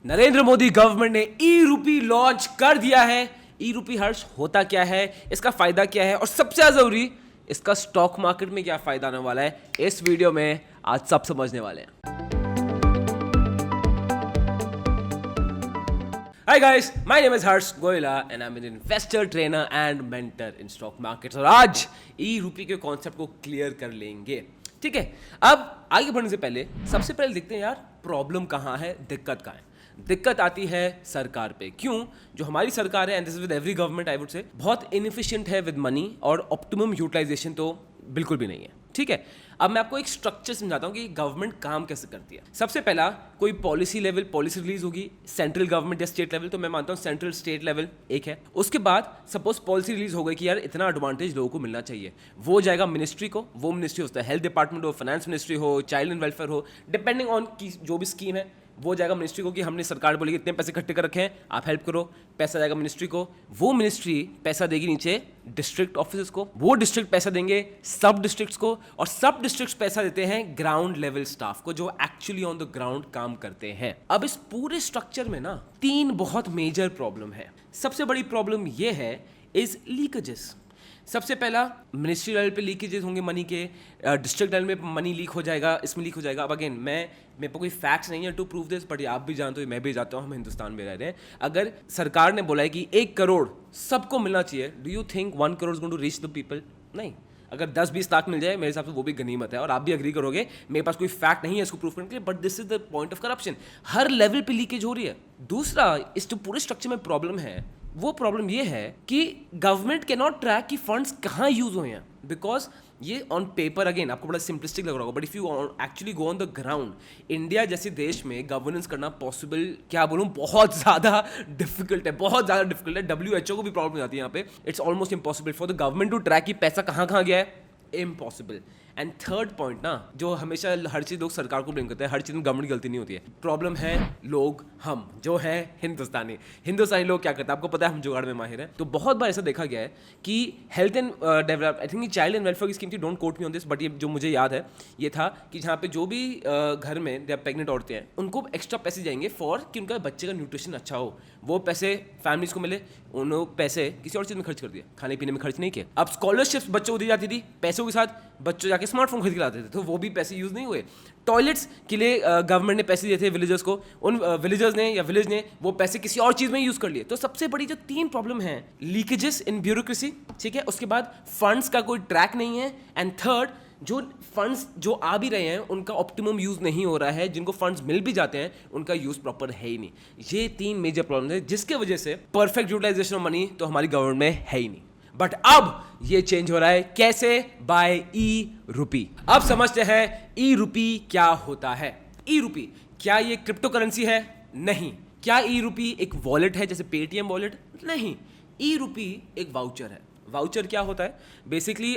Narendra Modi government ने ई रूपी launch कर दिया है। ई रूपी हर्ष होता क्या है, इसका फायदा क्या है और सबसे ज्यादा जरूरी इसका स्टॉक मार्केट में क्या फायदा आने वाला है, इस वीडियो में आज सब समझने वाले हैं। Hi guys, my name is Harsh Goyla and I'm an investor, trainer and mentor in stock markets और आज ई रूपी के कॉन्सेप्ट को क्लियर कर लेंगे। ठीक है, अब आगे बढ़ने से पहले सबसे पहले देखते हैं यार प्रॉब्लम कहाँ है, दिक्कत कहाँ है। दिक्कत आती है सरकार पे। क्यों? जो हमारी सरकार है, and this is with every government I would say, बहुत इनएफिशिएंट है विद मनी और ऑप्टिमम यूटिलाइजेशन तो बिल्कुल भी नहीं है। ठीक है, अब मैं आपको एक स्ट्रक्चर समझाता हूँ कि गवर्नमेंट काम कैसे करती है। सबसे पहला कोई पॉलिसी लेवल पॉलिसी रिलीज होगी, सेंट्रल गवर्नमेंट या स्टेट लेवल, तो मैं मानता हूँ सेंट्रल स्टेट लेवल एक है। उसके बाद सपोज पॉलिसी रिलीज हो गई कि यार इतना एडवांटेज लोगों को मिलना चाहिए, वो जाएगा मिनिस्ट्री को। वो मिनिस्ट्री होता है हेल्थ डिपार्टमेंट हो, फाइनेंस मिनिस्ट्री हो, चाइल्ड एंड वेलफेयर हो, डिपेंडिंग ऑन की जो भी स्कीम है वो जाएगा मिनिस्ट्री को कि हमने सरकार बोली इतने पैसे इकट्ठे कर रखे हैं, आप हेल्प करो। पैसा जाएगा मिनिस्ट्री को, वो मिनिस्ट्री पैसा देगी नीचे डिस्ट्रिक्ट ऑफिसर्स को, वो डिस्ट्रिक्ट पैसा देंगे सब डिस्ट्रिक्ट्स को, और सब डिस्ट्रिक्ट्स पैसा देते हैं ग्राउंड लेवल स्टाफ को जो एक्चुअली ऑन द ग्राउंड काम करते हैं। अब इस पूरे स्ट्रक्चर में ना तीन बहुत मेजर प्रॉब्लम है। सबसे बड़ी प्रॉब्लम ये है इज लीकेजेस। सबसे पहला मिनिस्ट्री लेवल पे लीकेजेस होंगे मनी के, डिस्ट्रिक्ट लेवल में मनी लीक हो जाएगा, इसमें लीक हो जाएगा। अब अगेन मेरे पर कोई फैक्ट्स नहीं है टू प्रूव दिस, बट आप भी जानते हो, मैं भी जानता हूँ, हम हिंदुस्तान में रह रहे हैं। अगर सरकार ने बोला है कि 1 करोड़ सबको मिलना चाहिए, do you think 1 crore is going to reach the people? नहीं। अगर 10-20 लाख मिल जाए मेरे हिसाब से वो भी गनीमत है, और आप भी अग्री करोगे। मेरे पास कोई फैक्ट नहीं है इसको प्रूव करने के लिए, but this is the point of corruption. Her level पे लीकेज हो रही है। दूसरा, इस जो पूरे स्ट्रक्चर में प्रॉब्लम है वो प्रॉब्लम ये है कि गवर्नमेंट कैन नॉट ट्रैक कि फंड्स कहाँ यूज हुए हैं, बिकॉज ये ऑन पेपर अगेन आपको बड़ा सिंपलिस्टिक लग रहा होगा, but if you actually go on the ground, India जैसे देश में गवर्नेंस करना पॉसिबल, क्या बोलूँ, बहुत ज़्यादा डिफिकल्ट है, बहुत ज़्यादा डिफिकल्ट है। WHO को भी प्रॉब्लम हो जाती है यहाँ पे। It's almost impossible for the government to track कि पैसा कहाँ कहाँ गया है, इम्पॉसिबल। एंड थर्ड पॉइंट ना, जो हमेशा हर चीज़ लोग सरकार को ब्लेम करते हैं, हर चीज़ में गवर्नमेंट की गलती नहीं होती है। प्रॉब्लम है लोग, हम जो है हिंदुस्तानी लोग क्या करते हैं, आपको पता है हम जुगाड़ में माहिर हैं। तो बहुत बार ऐसा देखा गया है कि health and develop, I think child and welfare की स्कीम थी, don't quote me on this, but ये जो मुझे याद है ये था कि जहाँ पे जो भी घर में जब प्रेग्नेंट औरतें हैं उनको एक्स्ट्रा पैसे जाएंगे फॉर कि उनका बच्चे का न्यूट्रिशन अच्छा हो, वो पैसे फैमिलीज को मिले। उन्होंने पैसे किसी और चीज़ में खर्च कर दिया, खाने पीने में खर्च नहीं किया। अब स्कॉलरशिप्स बच्चों को दी जाती थी, पैसों के साथ बच्चों जाके स्मार्टफोन खरीद के लाते थे, तो वो भी पैसे यूज़ नहीं हुए। टॉयलेट्स के लिए गवर्नमेंट ने पैसे दिए थे विलेजर्स को, उन विलेजर्स ने या विलेज ने वो पैसे किसी और चीज़ में यूज़ कर लिए। तो सबसे बड़ी जो तीन प्रॉब्लम है, लीकेजेस इन ब्यूरोक्रेसी, ठीक है, उसके बाद फंड्स का कोई ट्रैक नहीं है, एंड थर्ड जो फंड्स जो आ भी रहे हैं उनका ऑप्टिमम यूज़ नहीं हो रहा है, जिनको फंड्स मिल भी जाते हैं उनका यूज़ प्रॉपर है ही नहीं। ये तीन मेजर प्रॉब्लम है जिसके वजह से परफेक्ट यूटिलाइजेशन ऑफ मनी तो हमारी गवर्नमेंट में है ही नहीं। बट अब ये चेंज हो रहा है, कैसे? बाय ई रूपी। अब समझते हैं ई रूपी क्या होता है। ई रूपी क्या ये क्रिप्टो करेंसी है? नहीं। क्या ई रूपी एक वॉलेट है जैसे पेटीएम वॉलेट? नहीं। ई रूपी एक वाउचर है। वाउचर क्या होता है? बेसिकली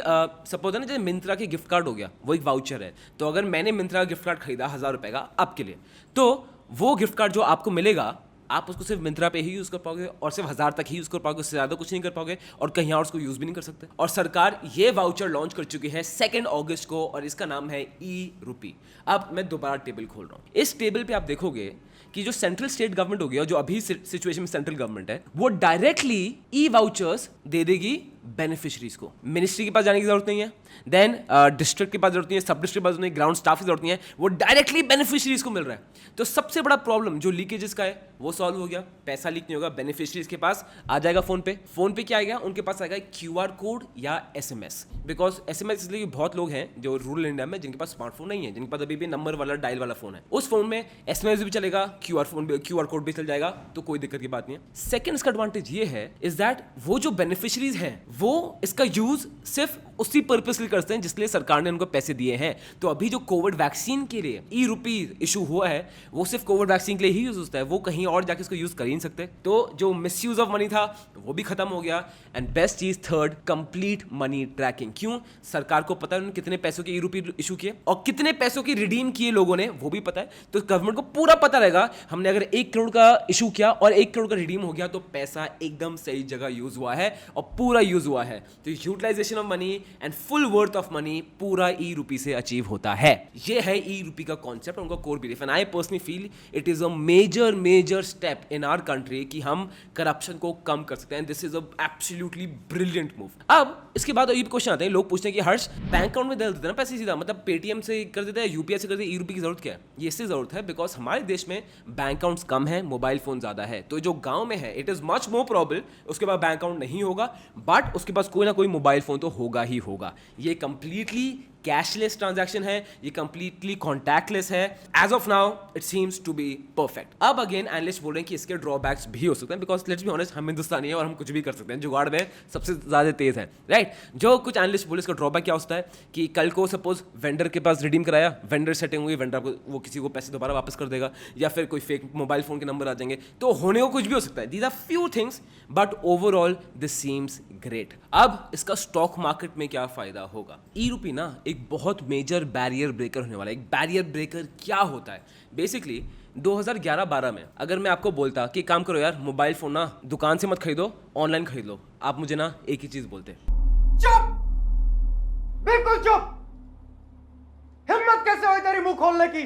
सपोज है ना, जैसे मिंत्रा के गिफ्ट कार्ड हो गया, वो एक वाउचर है। तो अगर मैंने मिंत्रा का गिफ्ट कार्ड खरीदा 1000 रुपए का आपके लिए, तो वो गिफ्ट कार्ड जो आपको मिलेगा आप उसको सिर्फ मिंत्रा पे ही यूज़ कर पाओगे और सिर्फ 1000 तक ही यूज़ कर पाओगे, उससे ज़्यादा कुछ नहीं कर पाओगे और कहीं और उसको यूज़ भी नहीं कर सकते। और सरकार ये वाउचर लॉन्च कर चुकी है 2 अगस्त को, और इसका नाम है ई रूपी। अब मैं दोबारा टेबल खोल रहा हूँ। इस टेबल पे आप देखोगे कि जो सेंट्रल स्टेट गवर्नमेंट हो गया, जो अभी सिचुएशन में सेंट्रल गवर्नमेंट है, वो डायरेक्टली ई वाउचर्स दे देगी बेनिफिशरीज को। मिनिस्ट्री के पास जाने की जरूरत नहीं है, देन डिस्ट्रिक्ट के पास जरूरत नहीं है, सब डिस्ट्रिक्ट के पास नहीं है, ग्राउंड स्टाफ की जरूरत नहीं है, वो डायरेक्टली बेनिफिशरीज को मिल रहा है। तो सबसे बड़ा प्रॉब्लम जो लीकेजेस का है वो सॉल्व हो गया, पैसा लीक नहीं होगा, बेनिफिशरीज के पास आ जाएगा फोन पे क्या आएगा, उनके पास आएगा QR कोड या SMS। बिकॉज SMS इसलिए बहुत लोग हैं जो रूरल इंडिया में जिनके पास स्मार्टफोन नहीं है, जिनके पास अभी भी नंबर वाला डायल वाला फोन है, उस फोन में SMS भी चलेगा, QR कोड भी चल जाएगा, तो कोई दिक्कत की बात नहीं है। सेकंड इसका एडवांटेज ये है इज दैट वो जो बेनिफिशरीज हैं वो इसका यूज सिर्फ उसी पर्पस के लिए करते हैं जिसके लिए सरकार ने उनको पैसे दिए हैं। तो अभी जो कोविड वैक्सीन के लिए ई रूपी इशू हुआ है वो सिर्फ कोविड वैक्सीन के लिए ही यूज होता है, वो कहीं और और जाके इसको यूज कर ही नहीं सकते। तो जो मिस यूज ऑफ मनी था वो भी खत्म हो गया। एंड बेस्ट चीज थर्ड, कंप्लीट मनी ट्रैकिंग। क्यों? सरकार को पता है उन्होंने कितने पैसों के ई रुपये इशू किए और कितने पैसों की रिडीम किए लोगों ने, वो भी पता है। तो गवर्नमेंट को पूरा पता रहेगा हमने अगर 1 करोड़ का इशू किया और 1 करोड़ का रिडीम हो गया तो पैसा एकदम सही जगह यूज हुआ है और पूरा यूज हुआ है। तो utilization of money and full worth of money पूरा ई रुपी से अचीव होता है। ये है ई रुपी का कॉन्सेप्ट, उनका core belief. And I personally feel it is a major step in our country कि हम करप्शन को कम कर सकते हैं। This is a absolutely brilliant move. अब इसके बाद ये क्वेश्चन आते हैं, लोग पूछते हैं कि हर्ष बैंक अकाउंट में डाल देते हैं ना पैसे सीधा, मतलब पेटीएम से कर देते हैं, यूपीआई से कर देते हैं, ई रुपी की जरूरत क्या है? ये इससे जरूरत है बिकॉज हमारे देश में बैंक अकाउंट्स कम है, मोबाइल फोन ज्यादा है। तो जो गांव में है it is much more probable उसके पास बैंक अकाउंट नहीं होगा, बट उसके पास कोई ना कोई मोबाइल फोन तो होगा ही होगा। ये कंप्लीटली कैशलेस ट्रांजैक्शन है, ये कंप्लीटली कॉन्टैक्टलेस है। As of now it seems to be perfect. अब अगेन एनालिस्ट बोल रहे हैं कि इसके ड्रॉबैक्स भी हो सकते हैं बिकॉज लेट्स बी ऑनेस्ट, हम हिंदुस्तानी है और हम कुछ भी कर सकते हैं, जुगाड़ में सबसे ज्यादा तेज है, राइट? जो कुछ एनालिस्ट बोले इसका ड्रॉबैक क्या होता है कि कल को सपोज वेंडर के पास रिडीम कराया, वेंडर सेटिंग हुई, वेंडर वो किसी को पैसे दोबारा वापस कर देगा या फिर कोई फेक मोबाइल फोन के नंबर आ जाएंगे, तो होने को कुछ भी हो सकता है। These are few things but overall this seems great. अब इसका स्टॉक मार्केट में क्या फायदा होगा? ई रुपी ना एक बहुत मेजर बैरियर ब्रेकर होने वाला है। एक बैरियर ब्रेकर क्या होता है? बेसिकली 2011-12 में अगर मैं आपको बोलता कि काम करो यार, मोबाइल फोन ना दुकान से मत खरीदो, ऑनलाइन खरीद लो, आप मुझे ना एक ही चीज बोलते, चुप, बिल्कुल चुप। हिम्मत कैसे हुई तेरी मुंह खोलने की?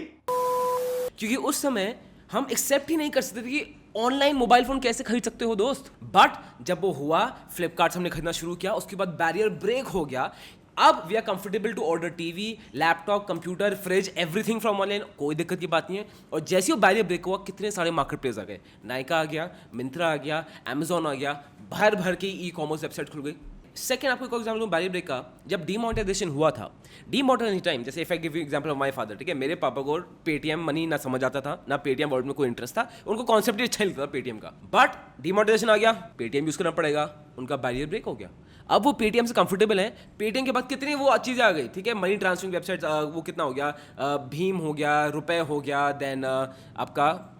क्योंकि उस समय हम एक्सेप्ट ही नहीं कर सकते थे कि ऑनलाइन मोबाइल फोन कैसे खरीद सकते हो दोस्त। बट जब वो हुआ, फ्लिपकार्ट से हमने खरीदना शुरू किया, उसके बाद बैरियर ब्रेक हो गया। अब we are comfortable to order TV, laptop, computer, fridge, everything from online, कोई दिक्कत की बात नहीं है। और जैसे ही बैरियर ब्रेक हुआ, कितने सारे मार्केट प्लेस आ गए, नायका आ गया, मिंत्रा आ गया, अमेजोन आ गया, भर के ई कॉमर्स वेबसाइट खुल गई। सेकंड आपको एक एग्जाम्पल दूं बैरियर ब्रेक का, जब डीमोनेटाइजेशन हुआ था, डीमोनेटाइजेशन टाइम, जैसे if I give you example of my father, ठीक है, मेरे पापा को पेटीएम मनी ना समझ आता था, ना पेटीएम वर्ल्ड में कोई इंटरेस्ट था, उनको कॉन्सेप्ट ही अच्छा नहीं लगता था पेटीएम का। बट डीमोनेटाइजेशन आ गया, पेटीएम यूज करना पड़ेगा, उनका बैरियर ब्रेक हो गया। अब वो पेटीएम से कंफर्टेबल है। पेटीएम के बाद कितनी वो चीज़ें आ गई, ठीक है, मनी ट्रांसफरिंग वेबसाइट, वो कितना हो गया, भीम हो गया, रुपए हो गया, देन आपका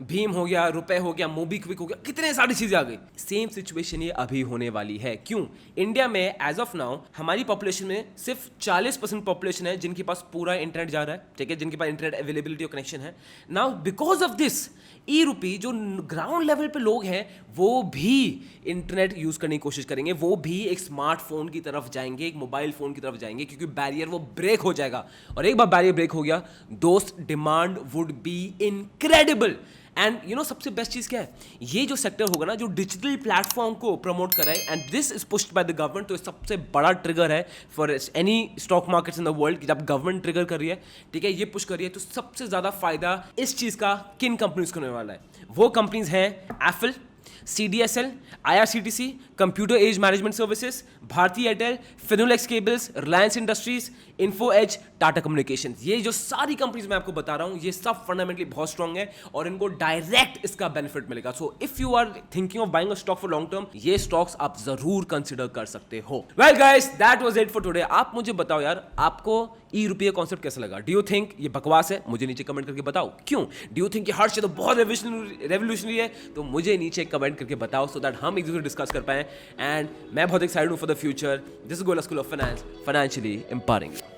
भीम हो गया, रुपए हो गया, मोबीक्विक हो गया, कितने सारी चीजें आ गई। सेम सिचुएशन ये अभी होने वाली है। क्यों? इंडिया में एज ऑफ नाउ हमारी पॉपुलेशन में सिर्फ 40% पॉपुलेशन है जिनके पास पूरा इंटरनेट जा रहा है, ठीक है, जिनके पास इंटरनेट अवेलेबिलिटी और कनेक्शन है। नाउ बिकॉज ऑफ दिस ई रुपी, जो ग्राउंड लेवल पे लोग हैं वो भी इंटरनेट यूज करने की कोशिश करेंगे, वो भी एक स्मार्टफोन की तरफ जाएंगे, एक मोबाइल फोन की तरफ जाएंगे, क्योंकि बैरियर वो ब्रेक हो जाएगा। और एक बार बैरियर ब्रेक हो गया दोस्त, demand would be incredible. And you know सबसे बेस्ट चीज क्या है, ये जो सेक्टर होगा ना जो डिजिटल प्लेटफॉर्म को प्रमोट कर रहा है, and this is pushed by the government, तो सबसे बड़ा ट्रिगर है for any stock markets in the world कि जब गवर्नमेंट ट्रिगर कर रही है, ठीक है, ये पुश कर रही है, तो सबसे ज्यादा फायदा इस चीज का किन कंपनीज को होने वाला है? वो कंपनीज हैं Apple, CDSL, IRCTC, computer age management services, Bharti Airtel, Finolex cables, Reliance industries, Info Edge, Tata communications. ये जो सारी कंपनीज मैं आपको बता रहा हूं, ये सब फंडामेंटली बहुत स्ट्रांग है और इनको डायरेक्ट इसका बेनिफिट मिलेगा। So if you are thinking of buying a stock for long term, ये स्टॉक्स आप जरूर कंसिडर कर सकते हो। Well guys, that was it for today. आप मुझे बताओ यार, आपको ई रुपये कॉन्सेप्ट कैसा लगा? डू यू थिंक ये बकवास है? मुझे नीचे कमेंट करके बताओ। क्यों? डू यू थिंक ये हर्ष तो बहुत रेवोल्यूशनरी है? तो मुझे नीचे कमेंट करके बताओ सो दैट हम एक दूसरे डिस्कस कर पाएं। एंड मैं बहुत एक्साइटेड हूं for the future. This is Gola school of finance, financially empowering.